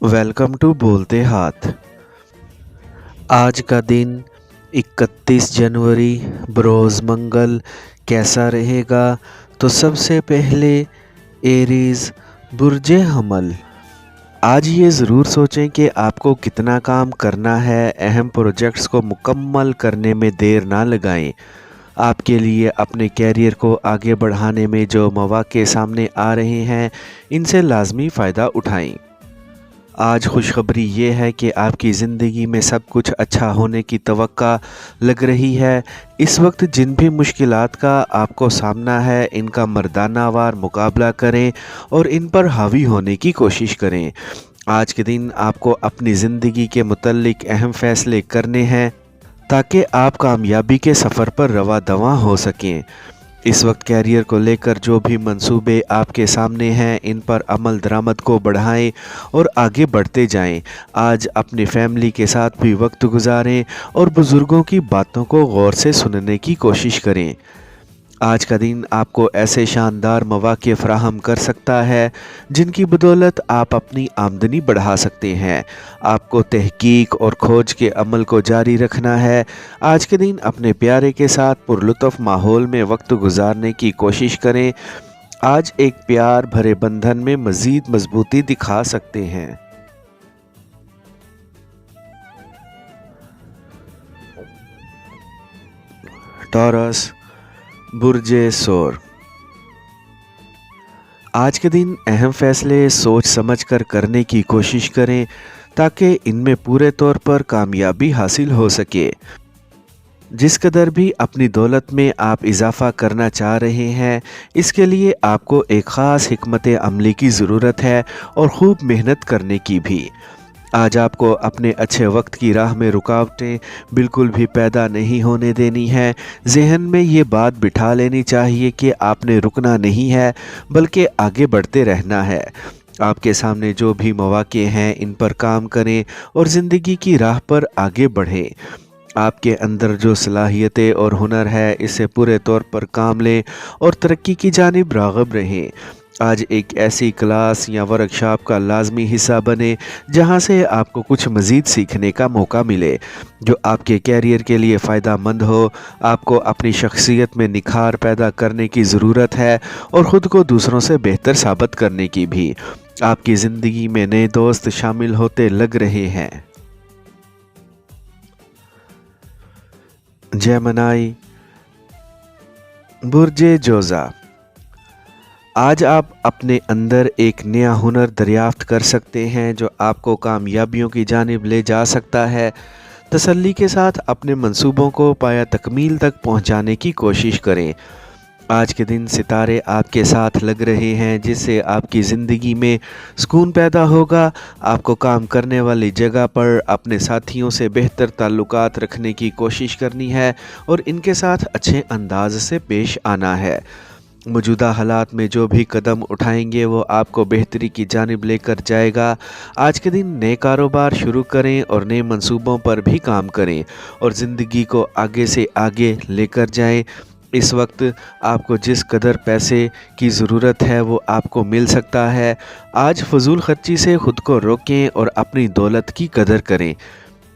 Welcome to बोलते हाथ। आज का दिन 31 जनवरी बरोज़ मंगल कैसा रहेगा? तो सबसे पहले एरीज़ बुर्जे हमल। आज ये ज़रूर सोचें कि आपको कितना काम करना है। अहम प्रोजेक्ट्स को मुकम्मल करने में देर ना लगाएं। आपके लिए अपने कैरियर को आगे बढ़ाने में जो मौक़े सामने आ रहे हैं, इनसे लाजमी फ़ायदा उठाएं। आज खुशखबरी ये है कि आपकी ज़िंदगी में सब कुछ अच्छा होने की तवक्का लग रही है। इस वक्त जिन भी मुश्किलात का आपको सामना है, इनका मर्दानावार मुकाबला करें और इन पर हावी होने की कोशिश करें। आज के दिन आपको अपनी ज़िंदगी के मुतल्लिक अहम फ़ैसले करने हैं ताकि आप कामयाबी के सफ़र पर रवा दवा हो सकें। इस वक्त कैरियर को लेकर जो भी मंसूबे आपके सामने हैं, इन पर अमल दरामद को बढ़ाएं और आगे बढ़ते जाएं। आज अपनी फैमिली के साथ भी वक्त गुजारें और बुज़ुर्गों की बातों को गौर से सुनने की कोशिश करें। आज का दिन आपको ऐसे शानदार मौक़े फ़राहम कर सकता है जिनकी बदौलत आप अपनी आमदनी बढ़ा सकते हैं। आपको तहकीक और खोज के अमल को जारी रखना है। आज के दिन अपने प्यारे के साथ पुरलुत्फ़ माहौल में वक्त गुजारने की कोशिश करें। आज एक प्यार भरे बंधन में मज़ीद मजबूती दिखा सकते हैं। टॉरस बुर्जे सोर। आज के दिन अहम फ़ैसले सोच समझ कर करने की कोशिश करें ताकि इनमें पूरे तौर पर कामयाबी हासिल हो सके। जिस कदर भी अपनी दौलत में आप इजाफ़ा करना चाह रहे हैं, इसके लिए आपको एक ख़ास हिकमत अमली की ज़रूरत है और ख़ूब मेहनत करने की भी। आज आपको अपने अच्छे वक्त की राह में रुकावटें बिल्कुल भी पैदा नहीं होने देनी है। ज़हन में ये बात बिठा लेनी चाहिए कि आपने रुकना नहीं है, बल्कि आगे बढ़ते रहना है। आपके सामने जो भी मौक़े हैं, इन पर काम करें और ज़िंदगी की राह पर आगे बढ़ें। आपके अंदर जो सलाहियतें और हुनर है, इससे पूरे तौर पर काम लें और तरक्की की जानिब राग़िब रहें। आज एक ऐसी क्लास या वर्कशॉप का लाजमी हिस्सा बने जहां से आपको कुछ मज़ीद सीखने का मौका मिले जो आपके कैरियर के लिए फ़ायदा मंद हो। आपको अपनी शख्सियत में निखार पैदा करने की ज़रूरत है और ख़ुद को दूसरों से बेहतर साबित करने की भी। आपकी ज़िंदगी में नए दोस्त शामिल होते लग रहे हैं। जेमिनी बुर्जे जोज़ा। आज आप अपने अंदर एक नया हुनर दरियाफ्त कर सकते हैं जो आपको कामयाबियों की जानिब ले जा सकता है। तसल्ली के साथ अपने मंसूबों को पाया तकमील तक पहुंचाने की कोशिश करें। आज के दिन सितारे आपके साथ लग रहे हैं जिससे आपकी ज़िंदगी में सुकून पैदा होगा। आपको काम करने वाली जगह पर अपने साथियों से बेहतर ताल्लुकात रखने की कोशिश करनी है और इनके साथ अच्छे अंदाज से पेश आना है। मौजूदा हालात में जो भी कदम उठाएंगे वो आपको बेहतरी की जानिब लेकर जाएगा। आज के दिन नए कारोबार शुरू करें और नए मंसूबों पर भी काम करें और ज़िंदगी को आगे से आगे लेकर जाएं। इस वक्त आपको जिस कदर पैसे की ज़रूरत है वो आपको मिल सकता है। आज फजूल खर्ची से ख़ुद को रोकें और अपनी दौलत की कदर करें।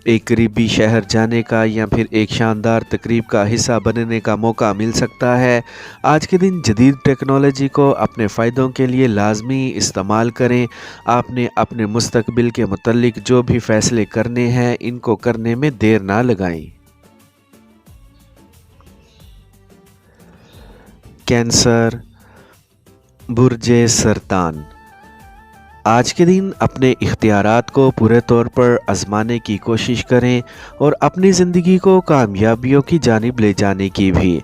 एक करीबी शहर जाने का या फिर एक शानदार तकरीब का हिस्सा बनने का मौका मिल सकता है। आज के दिन जदीद टेक्नोलॉजी को अपने फ़ायदों के लिए लाजमी इस्तेमाल करें। आपने अपने मुस्तकबिल के मुतल्लिक जो भी फ़ैसले करने हैं, इनको करने में देर ना लगाएं। कैंसर बुर्जे सरतान। आज के दिन अपने इख्तियारात को पूरे तौर पर आजमाने की कोशिश करें और अपनी ज़िंदगी को कामयाबियों की जानिब ले जाने की भी।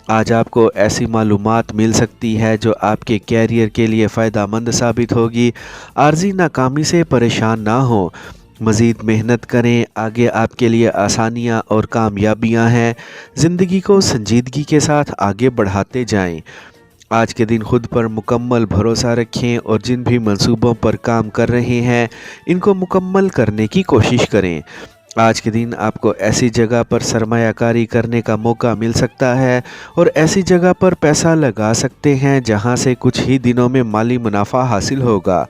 आज आपको ऐसी मालूमात मिल सकती है जो आपके कैरियर के लिए फ़ायदा मंद साबित होगी। आर्जी नाकामी से परेशान ना हो, मज़ीद मेहनत करें। आगे आपके लिए आसानियाँ और कामयाबियाँ हैं। ज़िंदगी को संजीदगी के साथ आगे बढ़ाते जाएं। आज के दिन खुद पर मुकम्मल भरोसा रखें और जिन भी मंसूबों पर काम कर रहे हैं, इनको मुकम्मल करने की कोशिश करें। आज के दिन आपको ऐसी जगह पर सरमायाकारी करने का मौका मिल सकता है और ऐसी जगह पर पैसा लगा सकते हैं जहां से कुछ ही दिनों में माली मुनाफा हासिल होगा।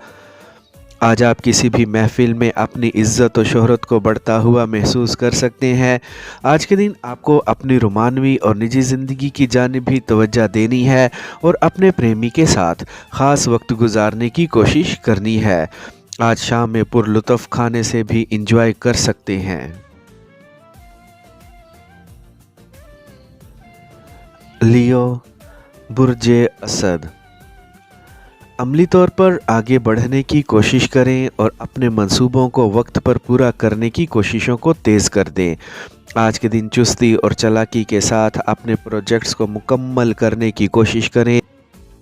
आज आप किसी भी महफिल में अपनी इज्जत और शोहरत को बढ़ता हुआ महसूस कर सकते हैं। आज के दिन आपको अपनी रोमानवी और निजी ज़िंदगी की जानिब भी तवज्जो देनी है और अपने प्रेमी के साथ ख़ास वक्त गुजारने की कोशिश करनी है। आज शाम में पुरलुत्फ़ खाने से भी इंजॉय कर सकते हैं। लियो, बुर्जे असद। अमली तौर पर आगे बढ़ने की कोशिश करें और अपने मंसूबों को वक्त पर पूरा करने की कोशिशों को तेज़ कर दें। आज के दिन चुस्ती और चालाकी के साथ अपने प्रोजेक्ट्स को मुकम्मल करने की कोशिश करें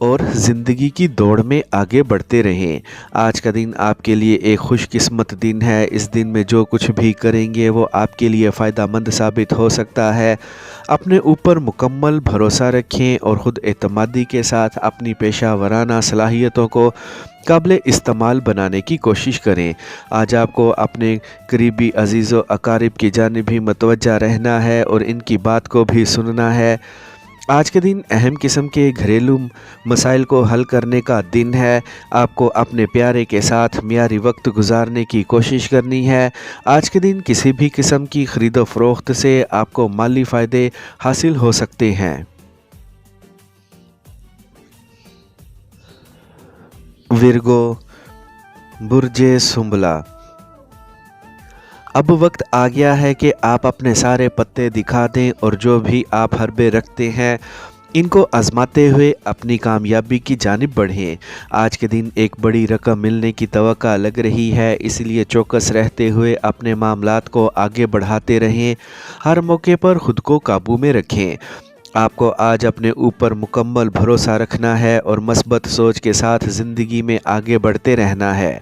और ज़िंदगी की दौड़ में आगे बढ़ते रहें। आज का दिन आपके लिए एक खुशकिस्मत दिन है। इस दिन में जो कुछ भी करेंगे वो आपके लिए फ़ायदेमंद साबित हो सकता है। अपने ऊपर मुकम्मल भरोसा रखें और ख़ुद एतमादी के साथ अपनी पेशा वराना सलाहियतों को काबिल इस्तेमाल बनाने की कोशिश करें। आज आपको अपने करीबी अजीज़ व अकारिब की जानिब भी मतवज्जा रहना है और इनकी बात को भी सुनना है। आज के दिन अहम किस्म के घरेलू मसाइल को हल करने का दिन है। आपको अपने प्यारे के साथ मियारी वक्त गुजारने की कोशिश करनी है। आज के दिन किसी भी किस्म की ख़रीदो फ़रोख्त से आपको माली फ़ायदे हासिल हो सकते हैं। विर्गो, बुर्जे सुंबला। अब वक्त आ गया है कि आप अपने सारे पत्ते दिखा दें और जो भी आप हरबे रखते हैं इनको आजमाते हुए अपनी कामयाबी की जानिब बढ़ें। आज के दिन एक बड़ी रकम मिलने की तवक्का लग रही है, इसलिए चौकस रहते हुए अपने मामलात को आगे बढ़ाते रहें। हर मौके पर ख़ुद को काबू में रखें। आपको आज अपने ऊपर मुकम्मल भरोसा रखना है और मस्बत सोच के साथ ज़िंदगी में आगे बढ़ते रहना है।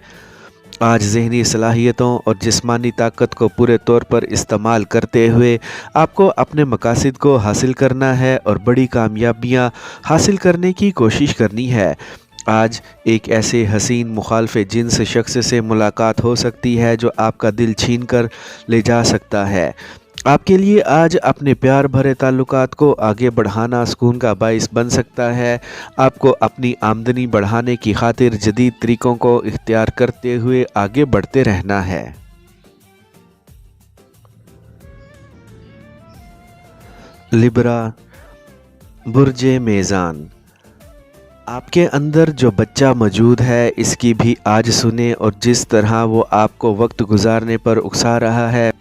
आज ज़हनी सलाहियतों और जिस्मानी ताकत को पूरे तौर पर इस्तेमाल करते हुए आपको अपने मकासद को हासिल करना है और बड़ी कामयाबियां हासिल करने की कोशिश करनी है। आज एक ऐसे हसीन मुखालफ जिन्स शख्स से मुलाकात हो सकती है जो आपका दिल छीन कर ले जा सकता है। आपके लिए आज अपने प्यार भरे ताल्लुकात को आगे बढ़ाना सुकून का बाइस बन सकता है। आपको अपनी आमदनी बढ़ाने की खातिर जदीद तरीक़ों को इख्तियार करते हुए आगे बढ़ते रहना है। लिब्रा, बुर्जे मेज़ान। आपके अंदर जो बच्चा मौजूद है इसकी भी आज सुने और जिस तरह वो आपको वक्त गुजारने पर उकसा रहा है,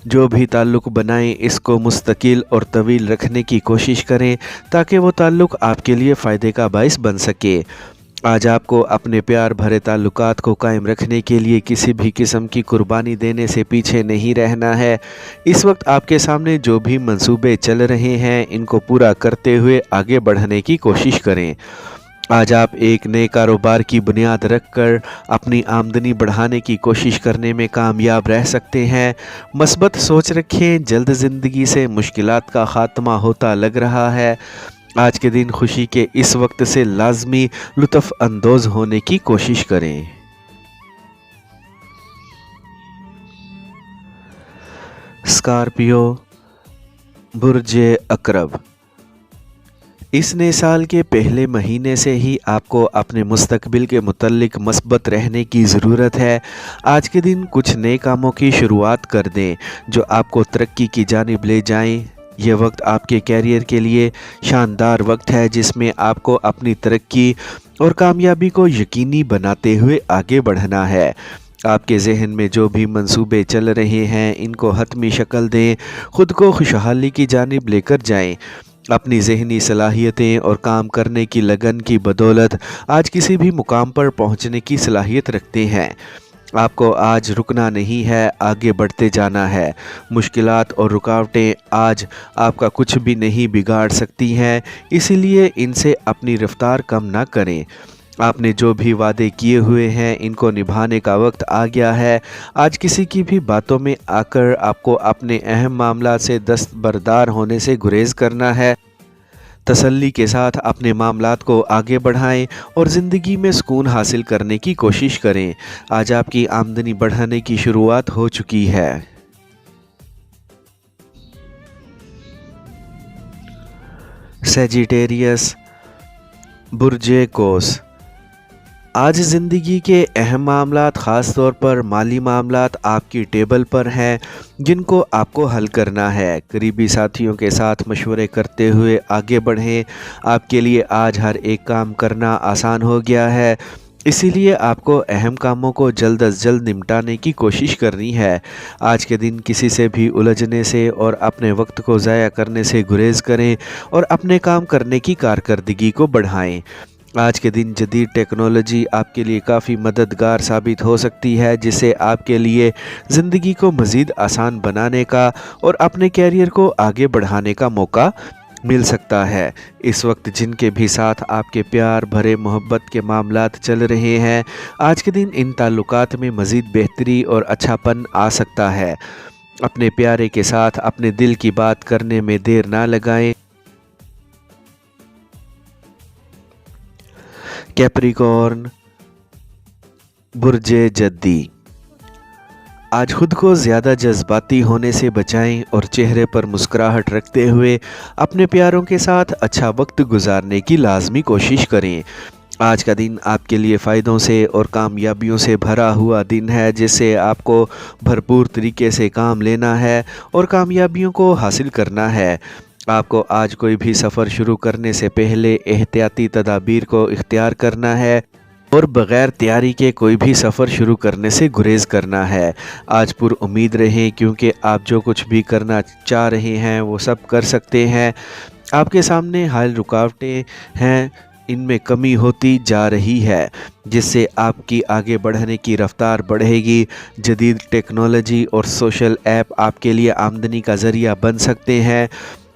जो भी ताल्लुक़ बनाएं इसको मुस्तकिल और तवील रखने की कोशिश करें ताकि वो ताल्लुक़ आपके लिए फ़ायदे का बाइस बन सके। आज आपको अपने प्यार भरे ताल्लुकात को कायम रखने के लिए किसी भी किस्म की कुर्बानी देने से पीछे नहीं रहना है। इस वक्त आपके सामने जो भी मंसूबे चल रहे हैं इनको पूरा करते हुए आगे बढ़ने की कोशिश करें। आज आप एक नए कारोबार की बुनियाद रखकर अपनी आमदनी बढ़ाने की कोशिश करने में कामयाब रह सकते हैं। मस्बत सोच रखें, जल्द ज़िंदगी से मुश्किलात का ख़ात्मा होता लग रहा है। आज के दिन खुशी के इस वक्त से लाजमी लुत्फ़ अंदोज़ होने की कोशिश करें। स्कॉर्पियो, बुर्जे अकरब। इस नए साल के पहले महीने से ही आपको अपने मुस्तकबिल के मुतल्लिक मस्बत रहने की ज़रूरत है। आज के दिन कुछ नए कामों की शुरुआत कर दें जो आपको तरक्की की जानिब ले जाएं। यह वक्त आपके कैरियर के लिए शानदार वक्त है जिसमें आपको अपनी तरक्की और कामयाबी को यकीनी बनाते हुए आगे बढ़ना है। आपके जहन में जो भी मंसूबे चल रहे हैं इनको हतमी शक्ल दें, ख़ुद को खुशहाली की जानिब लेकर जाएं। अपनी ज़हनी सलाहियतें और काम करने की लगन की बदौलत आज किसी भी मुकाम पर पहुंचने की सलाहियत रखते हैं। आपको आज रुकना नहीं है, आगे बढ़ते जाना है। मुश्किलात और रुकावटें आज आपका कुछ भी नहीं बिगाड़ सकती हैं, इसीलिए इनसे अपनी रफ्तार कम ना करें। आपने जो भी वादे किए हुए हैं इनको निभाने का वक्त आ गया है। आज किसी की भी बातों में आकर आपको अपने अहम मामला से दस्तबरदार होने से गुरेज करना है। तसल्ली के साथ अपने मामलात को आगे बढ़ाएं और ज़िंदगी में सुकून हासिल करने की कोशिश करें। आज आपकी आमदनी बढ़ाने की शुरुआत हो चुकी है। सेजिटेरियस, बुर्जे कोस। آج زندگی کے اہم معاملات خاص طور پر مالی معاملات آپ کی ٹیبل پر ہیں جن کو آپ کو حل کرنا ہے۔ قریبی ساتھیوں کے ساتھ مشورے کرتے ہوئے آگے بڑھیں۔ آپ کے لیے آج ہر ایک کام کرنا آسان ہو گیا ہے، اسی لیے آپ کو اہم کاموں کو جلد از جلد نمٹانے کی کوشش کرنی ہے۔ آج کے دن کسی سے بھی الجھنے سے اور اپنے وقت کو ضائع کرنے سے گریز کریں اور اپنے کام کرنے کی کارکردگی کو بڑھائیں۔ آج کے دن جدید ٹیکنالوجی آپ کے لیے کافی مددگار ثابت ہو سکتی ہے، جسے آپ کے لیے زندگی کو مزید آسان بنانے کا اور اپنے کیریئر کو آگے بڑھانے کا موقع مل سکتا ہے۔ اس وقت جن کے بھی ساتھ آپ کے پیار بھرے محبت کے معاملات چل رہے ہیں، آج کے دن ان تعلقات میں مزید بہتری اور اچھا پن آ سکتا ہے۔ اپنے پیارے کے ساتھ اپنے دل کی بات کرنے میں دیر نہ لگائیں۔ کیپریکارن، برج جدی، آج خود کو زیادہ جذباتی ہونے سے بچائیں اور چہرے پر مسکراہٹ رکھتے ہوئے اپنے پیاروں کے ساتھ اچھا وقت گزارنے کی لازمی کوشش کریں۔ آج کا دن آپ کے لیے فائدوں سے اور کامیابیوں سے بھرا ہوا دن ہے، جس سے آپ کو بھرپور طریقے سے کام لینا ہے اور کامیابیوں کو حاصل کرنا ہے۔ آپ کو آج کوئی بھی سفر شروع کرنے سے پہلے احتیاطی تدابیر کو اختیار کرنا ہے اور بغیر تیاری کے کوئی بھی سفر شروع کرنے سے گریز کرنا ہے۔ آج پر امید رہیں، کیونکہ آپ جو کچھ بھی کرنا چاہ رہے ہیں وہ سب کر سکتے ہیں۔ آپ کے سامنے حائل رکاوٹیں ہیں، ان میں کمی ہوتی جا رہی ہے، جس سے آپ کی آگے بڑھنے کی رفتار بڑھے گی۔ جدید ٹیکنالوجی اور سوشل ایپ آپ کے لیے آمدنی کا ذریعہ بن سکتے ہیں،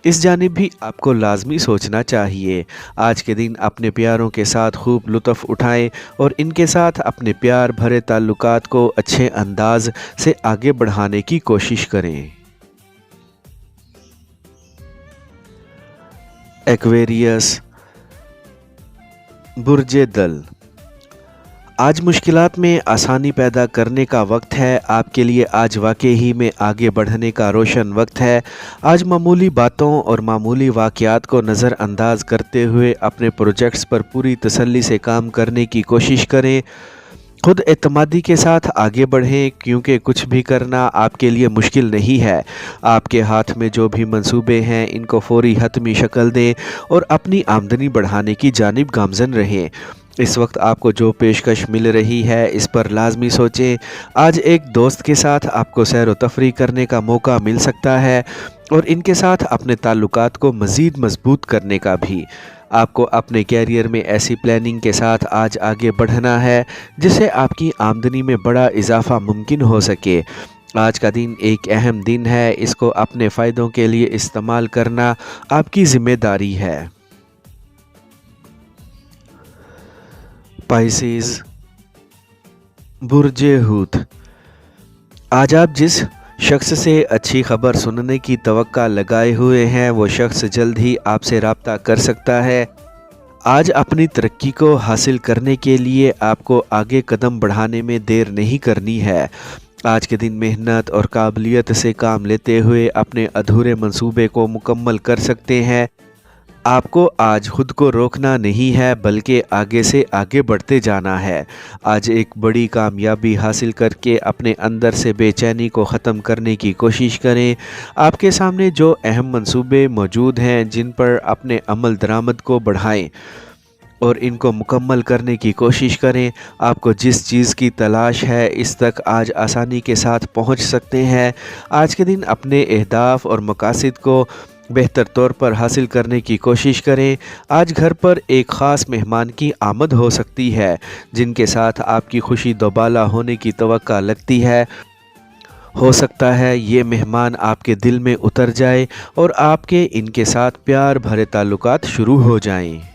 اس جانب بھی آپ کو لازمی سوچنا چاہیے۔ آج کے دن اپنے پیاروں کے ساتھ خوب لطف اٹھائیں اور ان کے ساتھ اپنے پیار بھرے تعلقات کو اچھے انداز سے آگے بڑھانے کی کوشش کریں۔ ایکویریس، برج دل، آج مشکلات میں آسانی پیدا کرنے کا وقت ہے۔ آپ کے لیے آج واقعی میں آگے بڑھنے کا روشن وقت ہے۔ آج معمولی باتوں اور معمولی واقعات کو نظر انداز کرتے ہوئے اپنے پروجیکٹس پر پوری تسلی سے کام کرنے کی کوشش کریں۔ خود اعتمادی کے ساتھ آگے بڑھیں، کیونکہ کچھ بھی کرنا آپ کے لیے مشکل نہیں ہے۔ آپ کے ہاتھ میں جو بھی منصوبے ہیں ان کو فوری حتمی شکل دیں اور اپنی آمدنی بڑھانے کی جانب گامزن رہیں۔ اس وقت آپ کو جو پیشکش مل رہی ہے اس پر لازمی سوچیں۔ آج ایک دوست کے ساتھ آپ کو سیر و تفریح کرنے کا موقع مل سکتا ہے اور ان کے ساتھ اپنے تعلقات کو مزید مضبوط کرنے کا بھی۔ آپ کو اپنے کیریئر میں ایسی پلاننگ کے ساتھ آج آگے بڑھنا ہے جس سے آپ کی آمدنی میں بڑا اضافہ ممکن ہو سکے۔ آج کا دن ایک اہم دن ہے، اس کو اپنے فائدوں کے لیے استعمال کرنا آپ کی ذمہ داری ہے۔ پائسیز، برج حوت، آج آپ جس شخص سے اچھی خبر سننے کی توقع لگائے ہوئے ہیں وہ شخص جلد ہی آپ سے رابطہ کر سکتا ہے۔ آج اپنی ترقی کو حاصل کرنے کے لیے آپ کو آگے قدم بڑھانے میں دیر نہیں کرنی ہے۔ آج کے دن محنت اور قابلیت سے کام لیتے ہوئے اپنے ادھورے منصوبے کو مکمل کر سکتے ہیں۔ آپ کو آج خود کو روکنا نہیں ہے، بلکہ آگے سے آگے بڑھتے جانا ہے۔ آج ایک بڑی کامیابی حاصل کر کے اپنے اندر سے بے چینی کو ختم کرنے کی کوشش کریں۔ آپ کے سامنے جو اہم منصوبے موجود ہیں جن پر اپنے عمل درآمد کو بڑھائیں اور ان کو مکمل کرنے کی کوشش کریں۔ آپ کو جس چیز کی تلاش ہے اس تک آج آسانی کے ساتھ پہنچ سکتے ہیں۔ آج کے دن اپنے اہداف اور مقاصد کو بہتر طور پر حاصل کرنے کی کوشش کریں۔ آج گھر پر ایک خاص مہمان کی آمد ہو سکتی ہے جن کے ساتھ آپ کی خوشی دوبالا ہونے کی توقع لگتی ہے۔ ہو سکتا ہے یہ مہمان آپ کے دل میں اتر جائے اور آپ کے ان کے ساتھ پیار بھرے تعلقات شروع ہو جائیں۔